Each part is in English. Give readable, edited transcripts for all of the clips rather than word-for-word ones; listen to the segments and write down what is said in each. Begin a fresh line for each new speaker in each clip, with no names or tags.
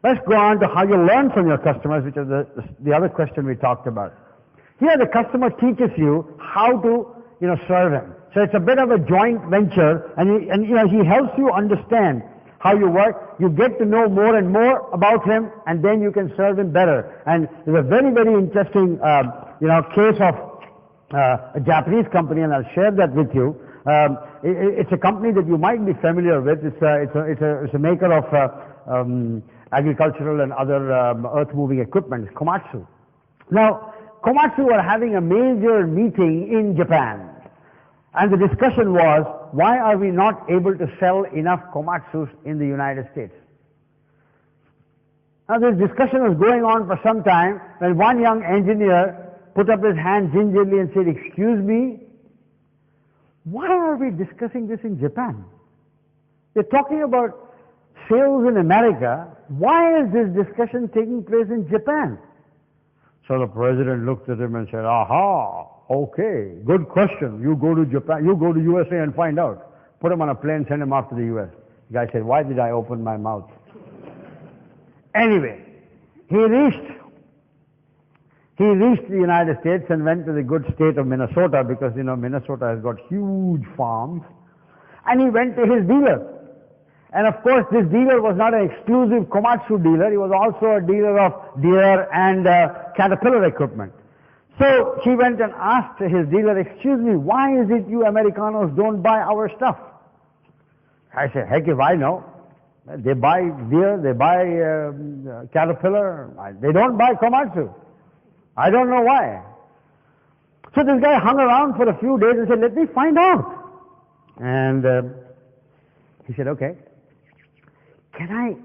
Let's go on to how you learn from your customers, which is the other question we talked about. Here the customer teaches you how to, serve him. So it's a bit of a joint venture, and he helps you understand how you work. You get to know more and more about him, and then you can serve him better. And there's a very, very interesting, case of a Japanese company, and I'll share that with you. It's a company that you might be familiar with. It's a maker of agricultural and other earth-moving equipment. It's Komatsu. Now, Komatsu were having a major meeting in Japan. And the discussion was, why are we not able to sell enough Komatsus in the United States? Now this discussion was going on for some time, when one young engineer put up his hand gingerly and said, excuse me, why are we discussing this in Japan? They're talking about sales in America. Why is this discussion taking place in Japan? So the president looked at him and said, aha, okay, good question. You go to Japan, you go to USA and find out. Put him on a plane, send him off to the US. The guy said, why did I open my mouth? Anyway, he reached the United States and went to the good state of Minnesota, because Minnesota has got huge farms. And he went to his dealer. And of course, this dealer was not an exclusive Komatsu dealer. He was also a dealer of Deere and Caterpillar equipment. So he went and asked his dealer, excuse me, why is it you Americanos don't buy our stuff? I said, heck if I know. They buy Deere, they buy Caterpillar. They don't buy Komatsu. I don't know why. So this guy hung around for a few days and said, let me find out. And he said, okay, can I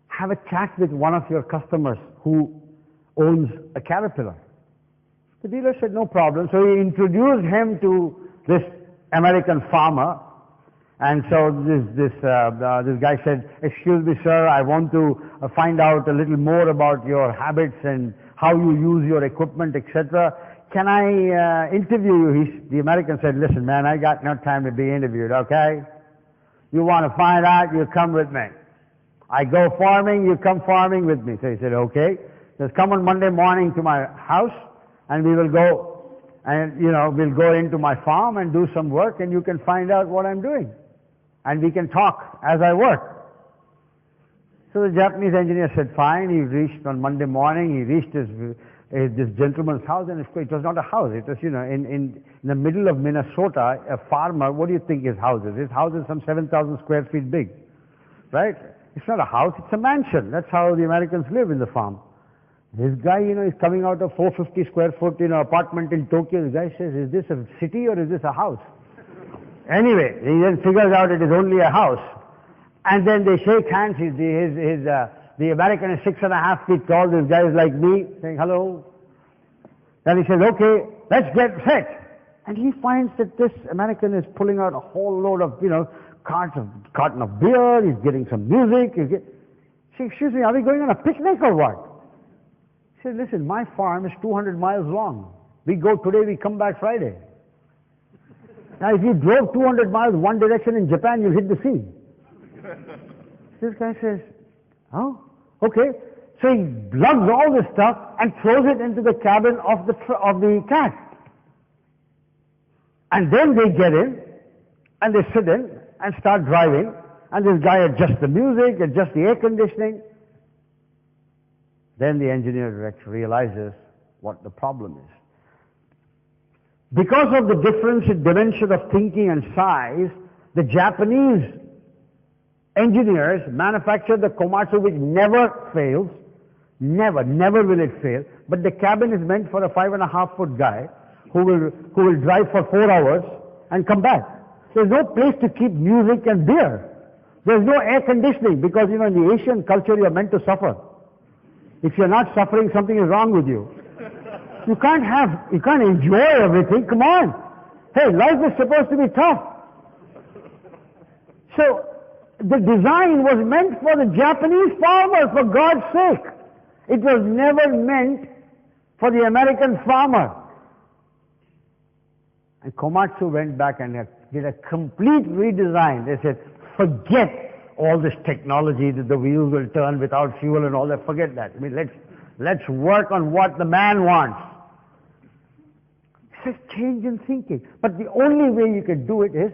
have a chat with one of your customers who owns a Caterpillar? The dealer said, no problem. So he introduced him to this American farmer. And so this guy said, excuse me, sir, I want to find out a little more about your habits and how you use your equipment, etc. Can I interview you? The American said, listen, man, I got no time to be interviewed, okay? You want to find out, you come with me. I go farming, you come farming with me. So he said, okay. Just come on Monday morning to my house, and we will go, and we'll go into my farm and do some work, and you can find out what I'm doing. And we can talk as I work. So the Japanese engineer said, fine. He reached on Monday morning, he reached this gentleman's house, and it was not a house. It was, in the middle of Minnesota, a farmer, what do you think his house is? His house is some 7,000 square feet big, right? It's not a house, it's a mansion. That's how the Americans live in the farm. This guy, is coming out of 450 square foot, apartment in Tokyo. The guy says, is this a city or is this a house? Anyway, he then figures out it is only a house. And then they shake hands. The American is 6.5 feet tall. This guy is like me, saying hello. Then he says, okay, let's get set. And he finds that this American is pulling out a whole load of, carton of beer. He's getting some music. He says, excuse me, are we going on a picnic or what? He said, listen, my farm is 200 miles long. We go today, we come back Friday. Now, if you drove 200 miles one direction in Japan, you'll hit the sea. This guy says, oh, okay. So he lugs all this stuff and throws it into the cabin of the cat. And then they get in, and they sit in and start driving, and this guy adjusts the music, adjusts the air conditioning. Then the engineer realizes what the problem is. Because of the difference in dimension of thinking and size, the Japanese engineers manufacture the Komatsu, which never fails. Never will it fail. But the cabin is meant for a 5.5 foot guy who will drive for 4 hours and come back. There's no place to keep music and beer. There's no air conditioning, because in the Asian culture you're meant to suffer. If you're not suffering, something is wrong with you. You can't enjoy everything. Come on. Hey, life is supposed to be tough. So, the design was meant for the Japanese farmer, for God's sake. It was never meant for the American farmer. And Komatsu went back and did a complete redesign. They said, forget all this technology that the wheels will turn without fuel and all that. Forget that. I mean, let's work on what the man wants. It says change in thinking. But the only way you can do it is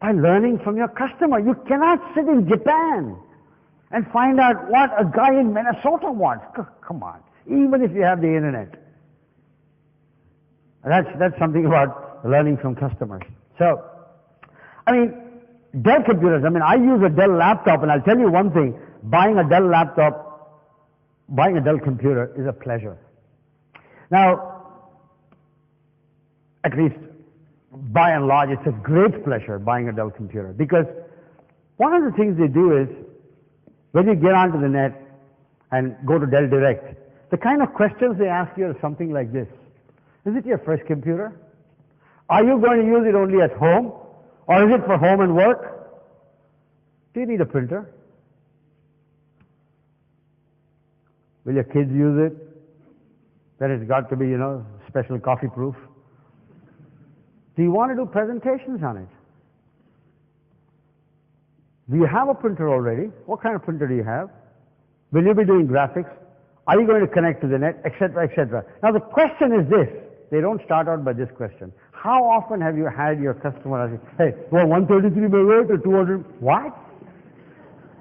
by learning from your customer. You cannot sit in Japan and find out what a guy in Minnesota wants. Come on. Even if you have the internet. That's something about learning from customers. So, I mean, Dell computers, I mean, I use a Dell laptop, and I'll tell you one thing, buying a Dell computer is a pleasure. Now, at least by and large, it's a great pleasure buying a Dell computer, because one of the things they do is, when you get onto the net and go to Dell Direct, the kind of questions they ask you are something like this. Is it your first computer? Are you going to use it only at home? Or is it for home and work? Do you need a printer? Will your kids use it? Then it's got to be, special coffee proof. Do you want to do presentations on it? Do you have a printer already? What kind of printer do you have? Will you be doing graphics? Are you going to connect to the net? Etc., etc. Now the question is this. They don't start out by this question. How often have you had your customer ask you, hey, well, 133 megahertz or 200? What?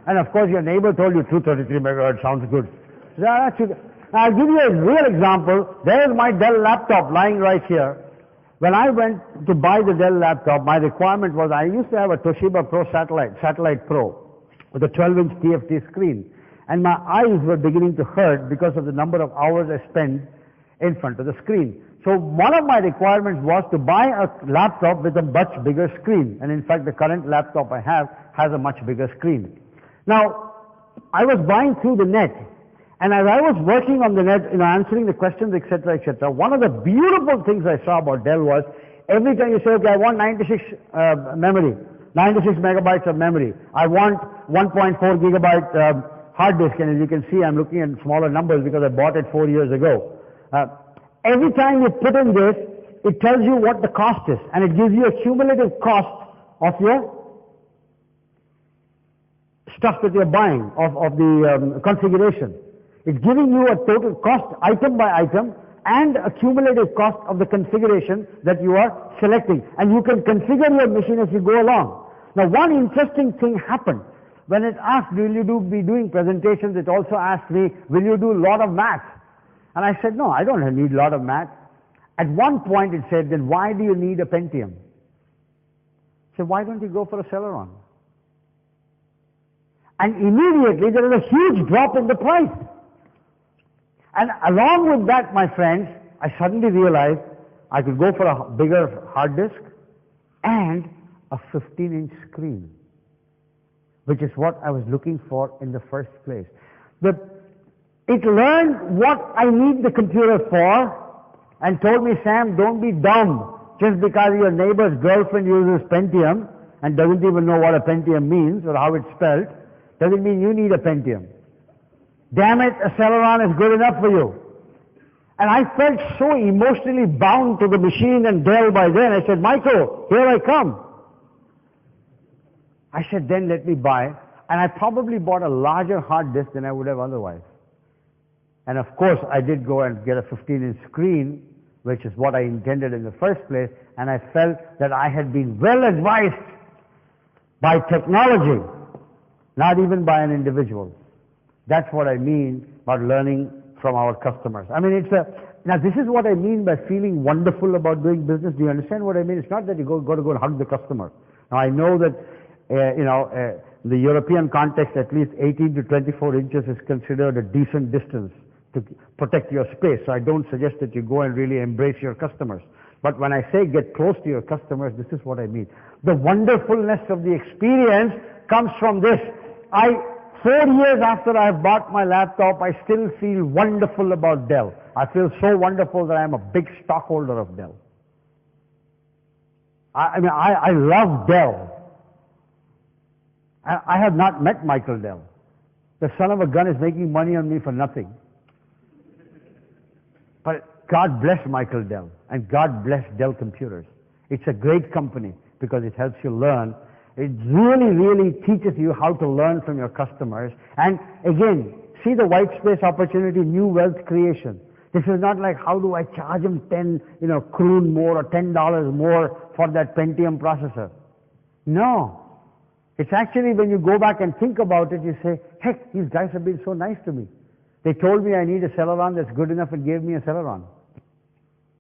And of course your neighbor told you 233 megahertz sounds good. Now, I'll give you a real example. There is my Dell laptop lying right here. When I went to buy the Dell laptop, my requirement was I used to have a Toshiba Pro Satellite Pro with a 12-inch TFT screen. And my eyes were beginning to hurt because of the number of hours I spent in front of the screen. So one of my requirements was to buy a laptop with a much bigger screen. And in fact, the current laptop I have has a much bigger screen. Now, I was buying through the net. And as I was working on the net, answering the questions, etc., etc., one of the beautiful things I saw about Dell was, every time you say, okay, I want 96 memory, 96 megabytes of memory. I want 1.4 gigabyte hard disk. And as you can see, I'm looking at smaller numbers because I bought it 4 years ago. Every time you put in this, it tells you what the cost is, and it gives you a cumulative cost of your stuff that you're buying, of the configuration. It's giving you a total cost item by item and a cumulative cost of the configuration that you are selecting. And you can configure your machine as you go along. Now, one interesting thing happened. When it asked, will you be doing presentations, it also asked me, will you do a lot of math? And I said, no, I don't need a lot of math. At one point it said, then why do you need a Pentium? I said, why don't you go for a Celeron? And immediately there is a huge drop in the price. And along with that, my friends, I suddenly realized I could go for a bigger hard disk and a 15-inch screen, which is what I was looking for in the first place. It learned what I need the computer for and told me, Sam, don't be dumb. Just because your neighbor's girlfriend uses Pentium and doesn't even know what a Pentium means or how it's spelled, doesn't mean you need a Pentium. Damn it, a Celeron is good enough for you. And I felt so emotionally bound to the machine and Dell by then. I said, Michael, here I come. I said, then let me buy. And I probably bought a larger hard disk than I would have otherwise. And of course, I did go and get a 15-inch screen, which is what I intended in the first place, and I felt that I had been well advised by technology, not even by an individual. That's what I mean by learning from our customers. I mean, now this is what I mean by feeling wonderful about doing business. Do you understand what I mean? It's not that you got to go and hug the customer. Now I know that, in the European context, at least 18 to 24 inches is considered a decent distance to protect your space. So I don't suggest that you go and really embrace your customers. But when I say get close to your customers, this is what I mean. The wonderfulness of the experience comes from this. 4 years after I've bought my laptop, I still feel wonderful about Dell. I feel so wonderful that I'm a big stockholder of Dell. I love Dell. I have not met Michael Dell. The son of a gun is making money on me for nothing. But God bless Michael Dell, and God bless Dell Computers. It's a great company because it helps you learn It really, really teaches you how to learn from your customers. And again, see the white space opportunity, new wealth creation. This is not like how do I charge them 10, kroon more or $10 more for that Pentium processor. No. It's actually when you go back and think about it, you say, heck, these guys have been so nice to me. They told me I need a Celeron that's good enough and gave me a Celeron.